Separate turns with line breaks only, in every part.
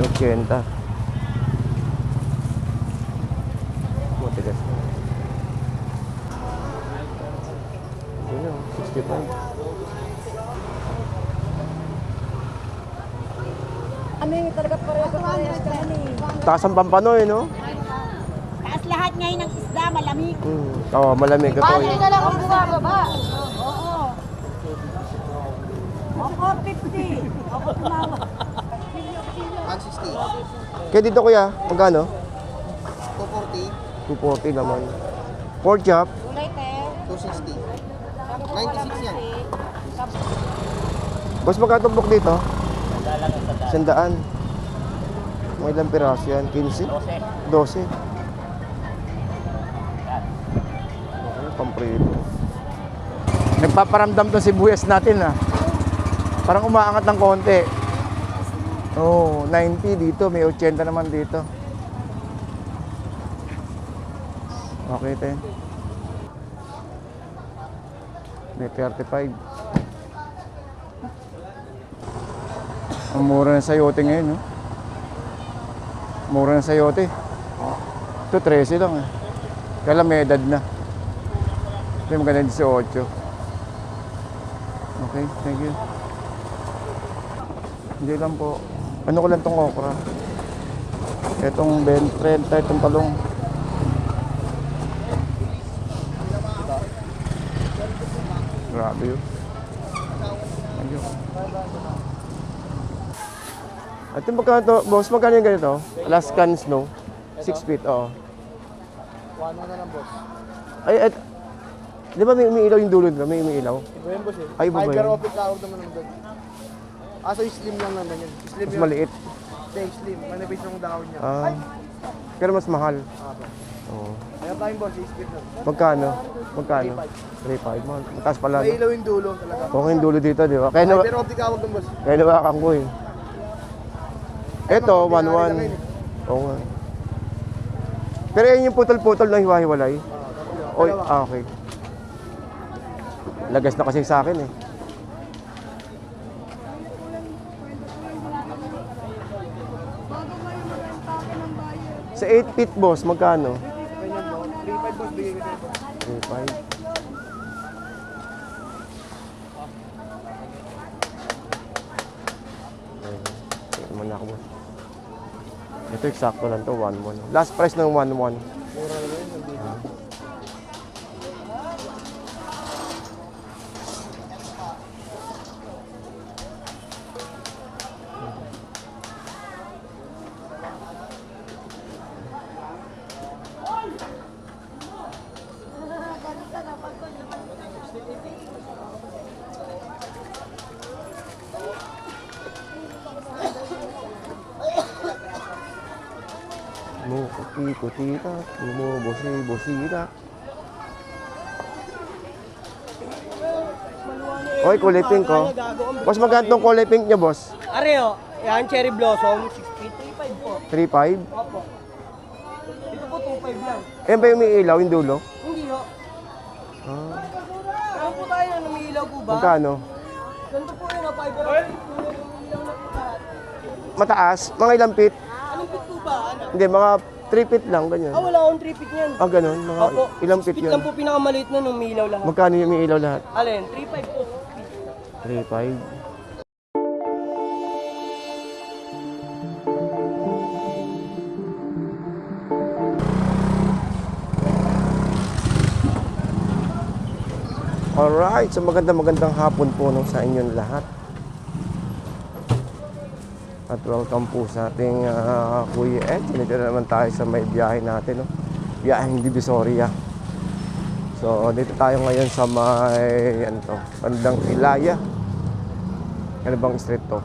80. Matigas na. Ito yun, 65.
Ano yung talaga parehas kami.
Taas ang Pampanoy, no?
Taas lahat ngayon ng isda, malamig.
Oo, malamig. Ito
Paano
yun.
na lang ang bumababa? Oo. Ako 50. Ako tumawa.
160.
Kaya dito kuya, magkano?
240.
240 naman. Pork chop,
Kulay te.
260. 96 yan.
boss magkano tumbok dito? 100. May ilang piraso yan? 15? 12. Okay, pamprito. Nagpaparamdam to sibuyas natin ah. Parang umaangat ng konti. Oh, 90 dito, may 80 naman dito. Okay, te. May 35. Ang mura ng sayote ngayon, no? Mura ng sayote. Ito, 13 lang eh. Kaya may edad na. Ito yung maganda 18. Okay, thank you. Hindi lang po. Ano ko lang itong okra? Itong 30, itong talong. Grabe yun. Thank you. At yung magkano to, boss, magkano yung ganito? Alaskan snow? 6 feet, oo.
1 na lang, boss.
Ay, di ba may umiilaw yung dulo nila? May umiilaw?
Iba yan, boss eh.
Ay, iba ba
Fiber
yun?
optic tawag naman naman doon. So slim lang naman yan. Slim
Mas
yun.
maliit.
Hindi, slim. Manipis yung dahon niya.
Ah. Pero mas mahal.
Aba.
Oo.
Kaya tayong boss, 6 feet lang.
Magkano? Magkano? 3.5. Mahal. Mataas pala.
May
No?
ilaw yung dulo talaga.
Okay yung dulo dito, di ba?
Fiber optic tawag ng boss.
Kaya nawakan ko eh. Ito, 1-1. Oo nga. Pero yun yung putol-putol na hiwa-hiwalay. Oy, okay. Lagas na kasi sa akin eh. Sa 8 feet boss, magkano?
Ganyan mo. 3.5 boss, bigay ko sa'yo.
3.5. Ito naman ako boss. Ito eksakto lang to, 1.1. Last price ng 1.1.
Mura na yun, nandito.
Kuti-kutita, bumubusi-busita. Oy, kulay pink ko. Boss, magkano tong kulay pink niya, boss?
Areo, yan, cherry blossom, 6.35 po.
3.5?
Opo. Ito po, 2.5 lang.
Ayan ba yung may ilaw, yung dulo?
Hindi ho.
Ah,
Meron po tayo na umiilaw po ba?
magkano?
Ganito po yun, fiber optic po yun, umiilaw na po lahat.
Mataas? Mga ilang feet?
Anong pit po ba? Ano?
Hindi, mga 3 feet lang, ganyan.
Wala akong 3 feet niyan.
Ah, ganun? Mga
Opo,
ilang
6
feet
feet
yun?
lang po pinakamaliit na umiilaw lahat.
Magkano yung may ilaw lahat?
Alin, 3.5 po.
3.5. Alright, so magandang hapon po no, sa inyong lahat. At welcome po sa ating Kuya Ed. Dito na naman tayo sa may biyahe natin. No? Biyaheng Divisoria. So, dito tayo ngayon sa may, ano to, bandang Ilaya. Ano bang street to?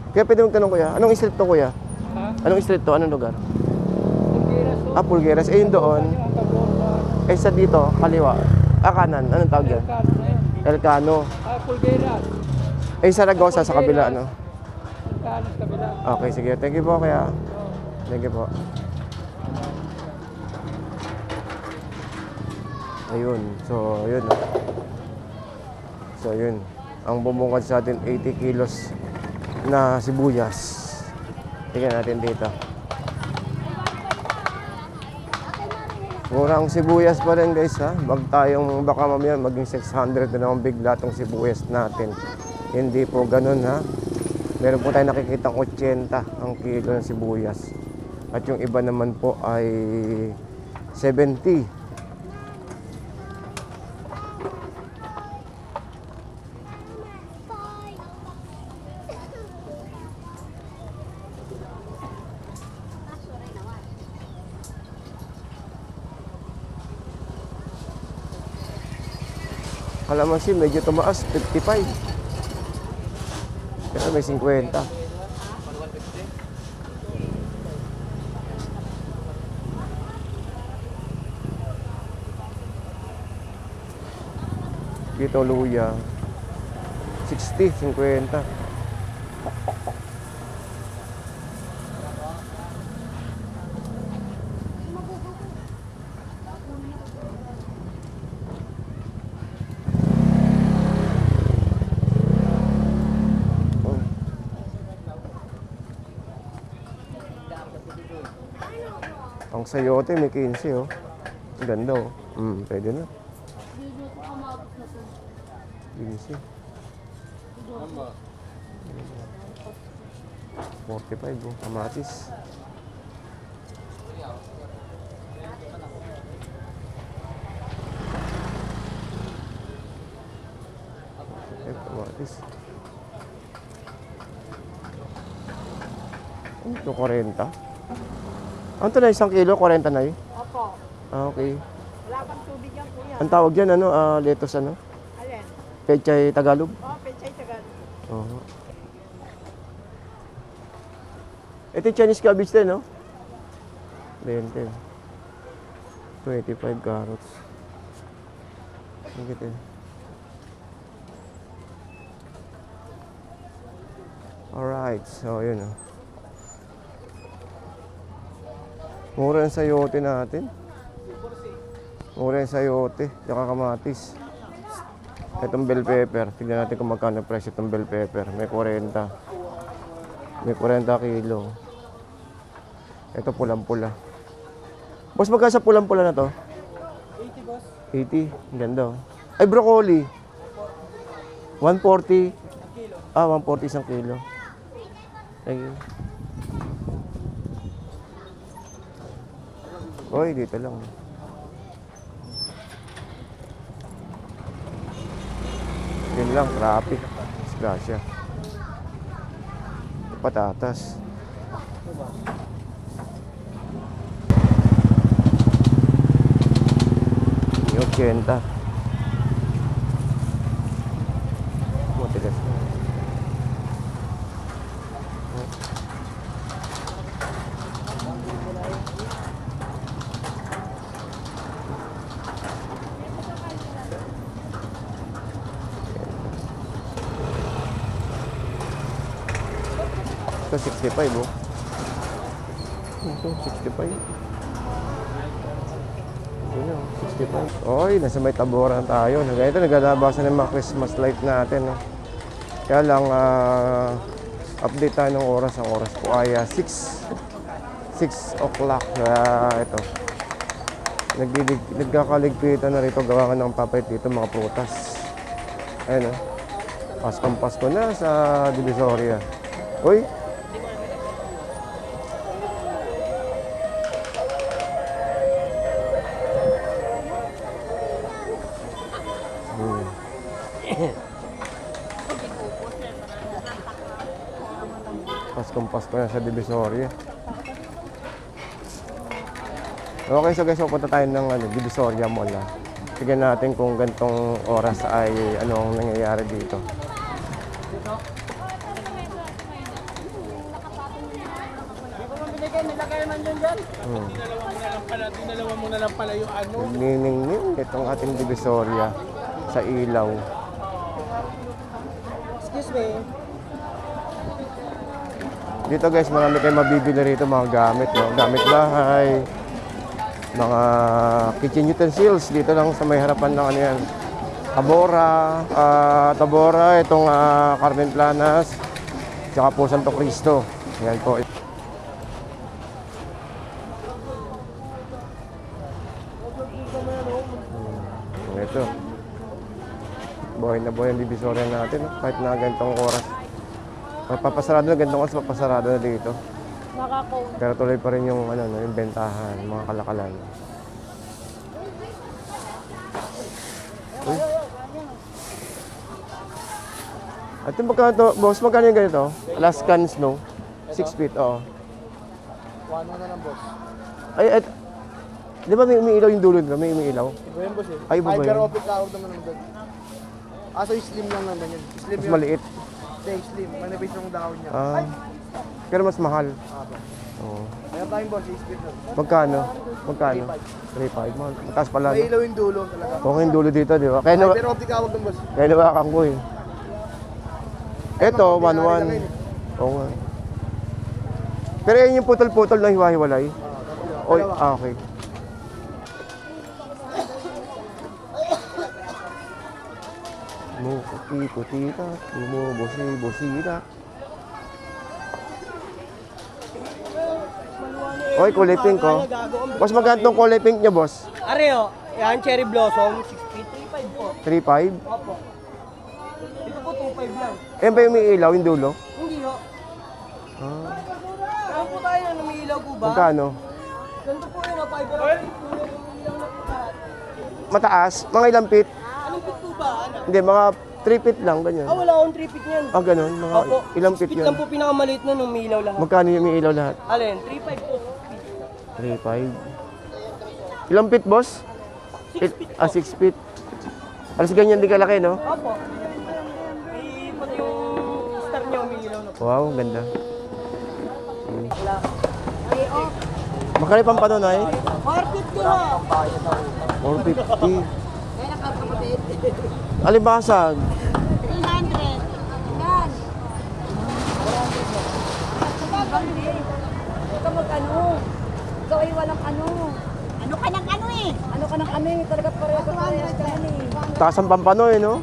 Kaya pwede mong tanong kuya, anong street to kuya?
Ha?
Anong street to? Anong lugar?
Pulgeras po.
Ah, Pulgeras. Eh, yun doon. Eh, sa dito, kaliwa. Ah, kanan. Anong tawag yan? Elcano.
Pulgeras.
Eh, Saragosa sa kabila, ano?
Elcano sa kabila.
Okay, sige. Thank you po kaya. Thank you po. Ayun. So, yun. So, yun. Ang bumungad sa atin 80 kilos na sibuyas. Tingnan natin dito. Murang sibuyas pa rin guys ha. Bag tayong baka mamaya maging 600 na naman bigla tong sibuyas natin. Hindi po ganun ha. Meron po tayo nakikitang 80 ang kilo ng sibuyas. At yung iba naman po ay 70. Kalamansi medyo tumaas, 55. Pero may 50. Dito luya 60, 50. Ang sayote may 15 oh. Ang ganda oh. Pwede na. 15. 45 oh. Kamatis. Kamatis. Ito 40. Ano ito na, 1 kilo, 40 na eh?
Opo.
Ah, okay.
Wala pang tubig yan, kuya.
Ang tawag dyan, ano, lettuce, ano?
Alin?
Pechay Tagalog?
Oh, pechay tagal.
Oo. Ito yung Chinese cabbage din, no? 20. 25 carrots. Ang eh. Alright, so yun, oh. Mura yung sayote natin. Mura yung sayote, tsaka kamatis. Itong bell pepper, tignan natin kung magkano presyo itong bell pepper. May 40. May 40 kilo. Ito pulang-pula. Boss, magkano sa pulang-pula na to?
80 boss.
80. Ang ganda oh. Ay, broccoli. 140.
Kilo.
140 isang kilo. Thank you. Oy, dito lang. Yun lang, traffic. Disgrasya. Patatas. Yung 80. Matigas na. Ito 65 oh. Ito 65. Ito na, 65. Oy, nasa may taboran tayo. Ganito, naglalabasan ng mga Christmas light natin. No? Kaya lang, update tayo ng oras. Ang oras po ay 6 o'clock. Ito. Nagkakaligpitan na rito. Gawa ka ng papayt dito, mga prutas. Ayun oh. Paskong-pasko na sa Divisoria. Uy! Paskong-pasko na sa Divisoria. Okay, so guys, pupunta tayo ng Divisoria Mall. Tignan natin kung gantong oras ay anong nangyayari dito.
Dinalawa mo na lang pala yung ano.
Nagniningning itong ating Divisoria sa ilaw.
Excuse me.
Dito guys, marami kayong mabibili rito mga gamit, no? Gamit bahay, mga kitchen utensils. Dito lang sa may harapan ng ano yan. Tabora, itong Carmen Planas, tsaka po Santo Cristo. Yan po. dito. Buhay na buhay ang Divisoria natin, no? Kahit na ganitong oras. Papasarado na, ganitong oras papasarado na dito.
Naka-cone.
Pero tuloy pa rin yung, ano, no, yung bentahan, mga kalakalan. Uy. At yung magkano to, boss, magkano yung ganito? Alaskan Snow? 6 feet, oo.
1 na lang, boss.
Ay, di ba may umiilaw yung dulo nila? May umiilaw?
Iba yan, boss eh.
Ay, iba ba
Fiber
yun?
optic tawag naman ng doon. So slim lang naman yun. Slim
Mas
yun.
maliit.
Hindi, slim. Manipis yung dahon niya.
Ah. Pero mas mahal.
Aba.
Oo.
Kaya tayong boss, 6 feet lang.
Magkano? Magkano? 3.5. Mataas pala.
May
No?
ilaw yung dulo talaga.
Okay yung dulo dito, di ba?
Fiber optic tawag ng boss.
Kaya nawakan ko eh. Ito, 1.1. Oo nga. Pero yun yung putol-putol na hiwa-hiwalay. Oy, okay. Mukuti-kutita, bumubusi-busita. Oy, kulay pink ko. Boss, magkano tong kulay pink niya, boss?
Areo, yan, cherry blossom, 6.35 po.
3.5?
Opo. Ito po, 2.5 lang.
Yan ba yung may ilaw, yung dulo?
Hindi ho.
Ah,
Saan po tayo na lumilaw po ba?
magkano?
Ganito po yun, fiber optic po yung lumilaw na po lahat.
Mataas? Mga ilang feet?
Anong pit po ba? Ano?
Hindi, mga 3 feet lang, ganyan.
Wala akong 3 feet niyan.
Ah, ganun? Mga
Opo,
ilang
6
feet
feet
yun?
lang po pinakamaliit na lumilaw lahat.
Magkano yung may ilaw lahat?
Alin, 3.5 po.
3.5. Ilang feet, boss?
6 feet po.
6 feet. Alas ganyan di kalaki, no?
Opo. May pati yung star niya umiilaw na po.
Wow, ganda.
Wala.
Magkano pang paano na eh?
450 ho.
450. Alibasag.
300. Yan. Huwag ka mag-ano. Ikaw ay walang ano. Ano ka ng ano eh? Ano ka ng ano eh? Talaga pareho-parehas ka nun eh.
Taas ang pampano eh, no?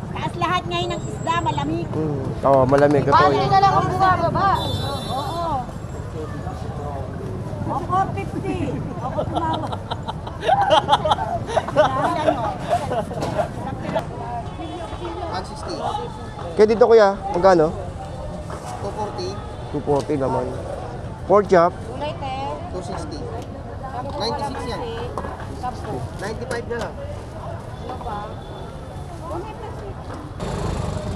Taas lahat ngayon ng isda, malamig.
Oo, malamig. Ito eh.
na lang ang bumababa? Oo. O, 450. Ako tumawa.
At 60.
Kaya dito kuya, magkano?
240.
240 naman. Pork chop,
Kulay te.
260. 96 yan. 95 na lang.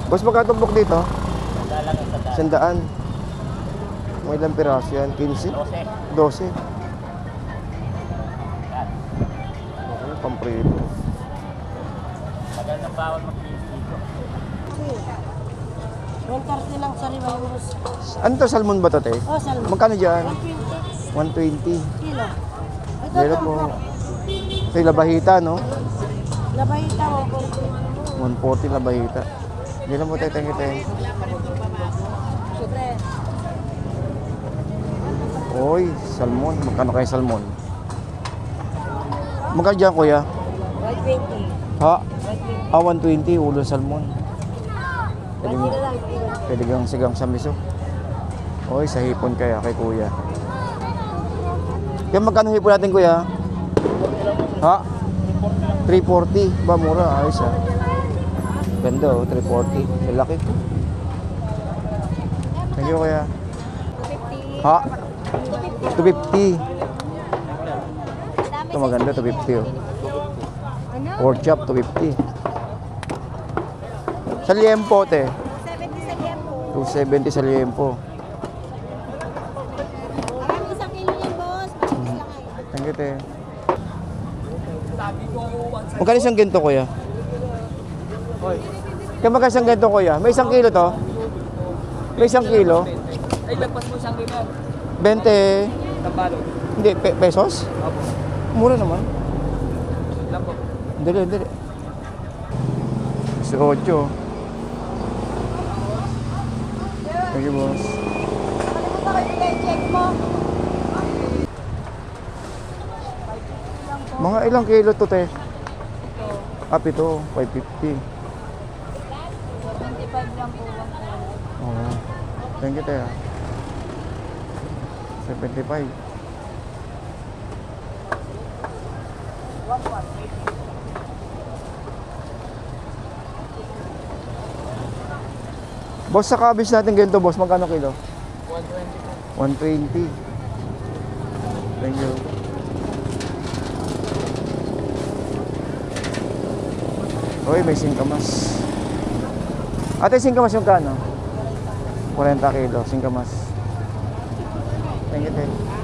boss magkano tong pork dito? 100. May ilang piraso yan? 15? 12. Okay, pamprito.
Renters nilang sariwang
Ano to, salmon ba to, te?
Oh, salmon.
Magkano dyan?
120
120.
kilo. Ito
Meron po. Ito yung labahita, no?
Labahita mo.
140 labahita. Hindi lang po, te. Thank you, te.
Siyempre.
Oy, salmon. Magkano kayo salmon? Magkano dyan, kuya?
120.
Ha? 120. Ulo salmon. Pwede,
Hindi na lang.
pwede kang sigang sa miso. Oy, sa hipon kaya kay kuya. Kaya magkano hipon natin, kuya? Ha? 340. Ba, mura. Ayos, ha? Ganda, oh. 340. Malaki. Thank you, kuya.
250.
Ha? 250. Ito maganda, 250, oh.
Ano?
Pork chop, 250. Sa liempo, te.
70 sa liempo.
270 sa liempo.
Marami isang kilo yan, boss. Malinis lang ay.
Thank you, te. Magkano isang ganito, kuya? Kaya magkano isang ganito, kuya? May isang kilo to? May isang kilo?
Ay, lagpas mo isang kilo.
20...
Tampalo.
Hindi, pesos?
Opo.
Mura naman.
Lang po.
Dali, dali. 18. Thank you, boss.
Check mo.
Mga ilang kilo to, te? Ito, 550.
25 lang po.
Oo. Thank you, te. 75. Boss, sa cabbage natin ganito, boss, magkano kilo? 120. Thank you. Uy, may singkamas. Ate, singkamas yung kano? 40 kilo, singkamas. Thank you, te.